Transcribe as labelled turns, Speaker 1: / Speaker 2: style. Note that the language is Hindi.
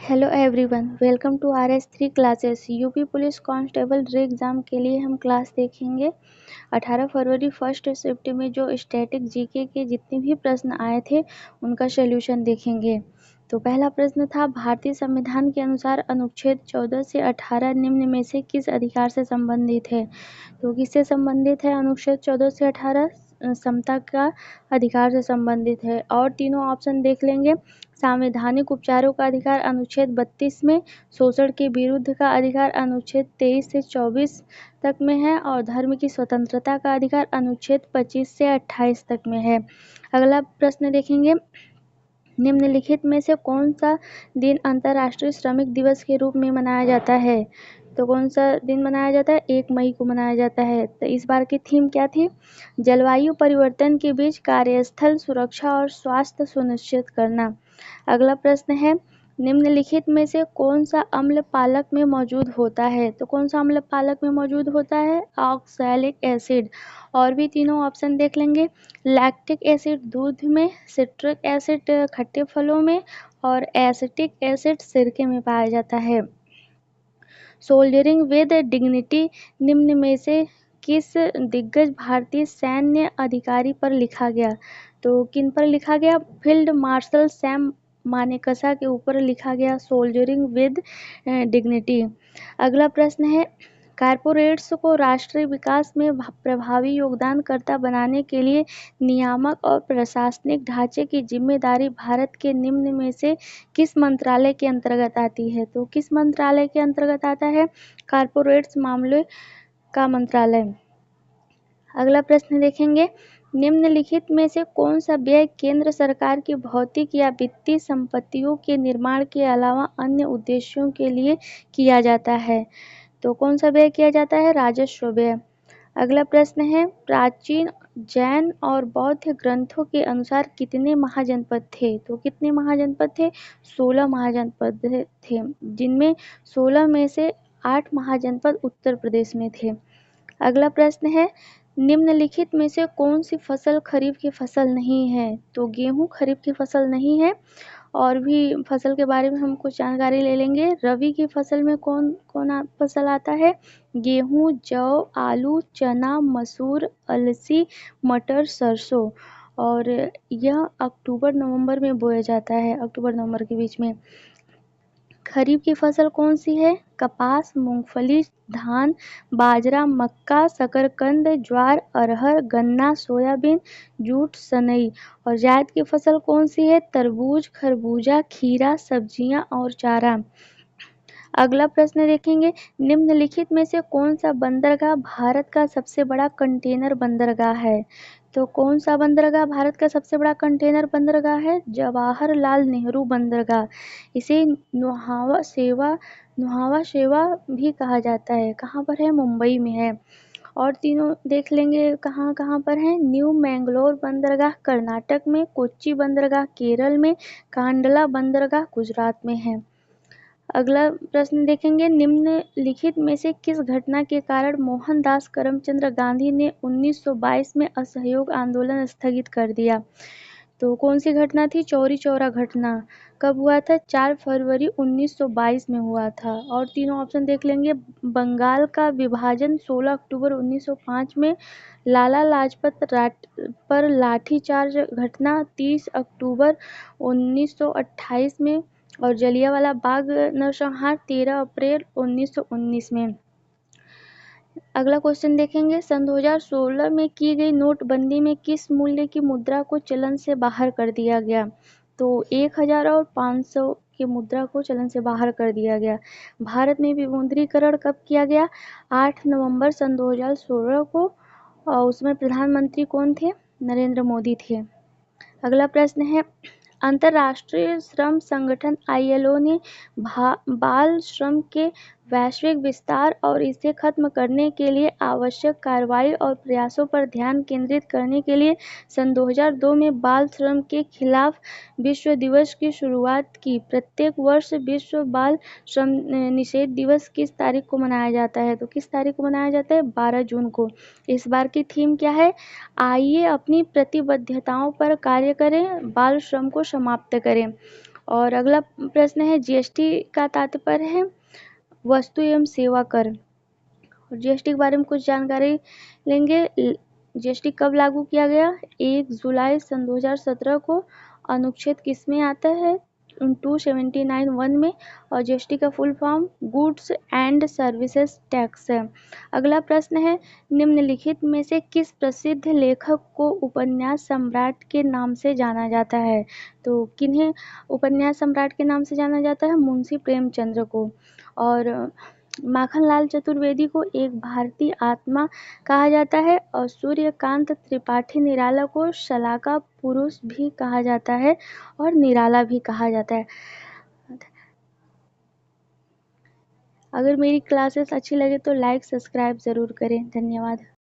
Speaker 1: Hello everyone, welcome to RS3 classes. UP police constable re exam के लिए हम क्लास देखेंगे। 18 फरवरी फर्स्ट शिफ्ट में जो स्टैटिक जीके के जितने भी प्रश्न आए थे उनका सॉल्यूशन देखेंगे। तो पहला प्रश्न था, भारतीय संविधान के अनुसार अनुच्छेद 14 से 18 निम्न में से किस अधिकार से संबंधित है? तो किससे संबंधित है अनुच्छेद 14 से 18? समता का अधिकार से संबंधित है। और तीनों ऑप्शन देख लेंगे। संवैधानिक उपचारों का अधिकार अनुच्छेद 32 में, शोषण के विरुद्ध का अधिकार अनुच्छेद 23 से 24 तक में है और धर्म की स्वतंत्रता का अधिकार अनुच्छेद 25 से 28 तक में है। अगला प्रश्न देखेंगे, निम्नलिखित में से कौन सा दिन अंतर्राष्ट्रीय श्रमिक दिवस के रूप में मनाया जाता है? तो कौन सा दिन मनाया जाता है? 1 मई को मनाया जाता है। तो इस बार की थीम क्या थी? जलवायु परिवर्तन के बीच कार्यस्थल सुरक्षा और स्वास्थ्य सुनिश्चित करना। अगला प्रश्न है, निम्नलिखित में से कौन सा अम्ल पालक में मौजूद होता है? तो कौन सा अम्ल पालक में मौजूद होता है? Oxalic acid. और भी तीनों ऑप्शन देख लेंगे। लैक्टिक एसिड दूध में, सिट्रिक एसिड खट्टे फलों में और एसिटिक एसिड सिरके में पाया जाता है। सोल्जरिंग विद डिग्निटी निम्न में से किस दिग्गज भारतीय सैन्य अधिकारी पर लिखा गया? तो किन पर लिखा गया? फील्ड मार्शल सैम मानेकशा के ऊपर लिखा गया सोल्जरिंग विद डिग्निटी। अगला प्रश्न है, कारपोरेट्स को राष्ट्रीय विकास में प्रभावी योगदानकर्ता बनाने के लिए नियामक और प्रशासनिक ढांचे की जिम्मेदारी भारत के निम्न में से किस मंत्रालय के अंतर्गत आती है? तो किस मंत्रालय के अंतर्गत आता है? कारपोरेट्स मामले का मंत्रालय। अगला प्रश्न देखेंगे, निम्नलिखित में से कौन सा व्यय केंद्र सरकार की भौतिक या वित्तीय संपत्तियों के निर्माण के अलावा अन्य उद्देश्यों के लिए किया जाता है? तो कौन सा व्यय किया जाता है? राजस्व व्यय। अगला प्रश्न है, प्राचीन जैन और बौद्ध ग्रंथों के अनुसार कितने महाजनपद थे? तो कितने महाजनपद थे? 16 महाजनपद थे, जिनमें 16 में से 8 महाजनपद उत्तर प्रदेश में थे। अगला प्रश्न है, निम्नलिखित में से कौन सी फसल खरीफ की फसल नहीं है? तो गेहूं खरीफ की फसल नहीं है। और भी फसल के बारे में हम कुछ जानकारी ले लेंगे। रबी की फसल में कौन कौन फसल आता है? गेहूं, जौ, आलू, चना, मसूर, अलसी, मटर, सरसों। और यह अक्टूबर नवंबर में बोया जाता है, अक्टूबर नवंबर के बीच में। खरीफ की फसल कौन सी है? कपास, मूंगफली, धान, बाजरा, मक्का, शकरकंद, ज्वार, अरहर, गन्ना, सोयाबीन, जूट, सनई। और जायद की फसल कौन सी है? तरबूज, खरबूजा, खीरा, सब्जियां और चारा। अगला प्रश्न देखेंगे, निम्नलिखित में से कौन सा बंदरगाह भारत का सबसे बड़ा कंटेनर बंदरगाह है? तो कौन सा बंदरगाह भारत का सबसे बड़ा कंटेनर बंदरगाह है? जवाहरलाल नेहरू बंदरगाह। इसे नुहावा शेवा भी कहा जाता है। कहाँ पर है? मुंबई में है। और तीनों देख लेंगे कहाँ कहाँ पर है। न्यू मैंगलोर बंदरगाह कर्नाटक में, कोच्चि बंदरगाह केरल में, कांडला बंदरगाह गुजरात में है। अगला प्रश्न देखेंगे, निम्नलिखित में से किस घटना के कारण मोहनदास करमचंद गांधी ने 1922 में असहयोग आंदोलन स्थगित कर दिया? तो कौन सी घटना थी? चौरी चौरा घटना। कब हुआ था? 4 फरवरी 1922 में हुआ था। और तीनों ऑप्शन देख लेंगे। बंगाल का विभाजन 16 अक्टूबर 1905 में, लाला लाजपत पर लाठीचार्ज घटना 30 अक्टूबर 1928 में और जलियांवाला बाग नरसंहार 13 अप्रैल 1919 में। अगला क्वेश्चन देखेंगे, सन 2016 में की गई नोटबंदी में किस मूल्य की मुद्रा को चलन से बाहर कर दिया गया? तो 1000 और 500 की मुद्रा को चलन से बाहर कर दिया गया। भारत में विमुद्रीकरण कब किया गया? 8 नवंबर सन 2016 को। और उसमें प्रधानमंत्री कौन थे? नरेंद्र मोदी थे। अगला प्रश्न है, अंतर्राष्ट्रीय श्रम संगठन ILO ने बाल श्रम के वैश्विक विस्तार और इसे खत्म करने के लिए आवश्यक कार्रवाई और प्रयासों पर ध्यान केंद्रित करने के लिए सन 2002 में बाल श्रम के खिलाफ विश्व दिवस की शुरुआत की। प्रत्येक वर्ष विश्व बाल श्रम निषेध दिवस किस तारीख को मनाया जाता है? तो किस तारीख को मनाया जाता है? 12 जून को। इस बार की थीम क्या है? आइए अपनी प्रतिबद्धताओं पर कार्य करें, बाल श्रम को समाप्त करें। और अगला प्रश्न है जीएसटी का तात्पर्य है वस्तु एवं सेवा कर। और जीएसटी के बारे में कुछ जानकारी लेंगे। जीएसटी कब लागू किया गया? 1 जुलाई सन 2017 को। अनुच्छेद किस में आता है? 279(1) में। और जीएसटी का full form goods and services tax है। अगला प्रश्न है निम्नलिखित में से किस प्रसिद्ध लेखक को उपन्यास सम्राट के नाम से जाना जाता है? तो किन्हें उपन्यास सम्राट के नाम से जाना जाता है? मुंशी प्रेमचंद्र को। और माखनलाल चतुर्वेदी को एक भारतीय आत्मा कहा जाता है। और सूर्यकांत त्रिपाठी निराला को शलाका पुरुष भी कहा जाता है और निराला भी कहा जाता है। अगर मेरी क्लासेस अच्छी लगे तो लाइक सब्सक्राइब ज़रूर करें। धन्यवाद।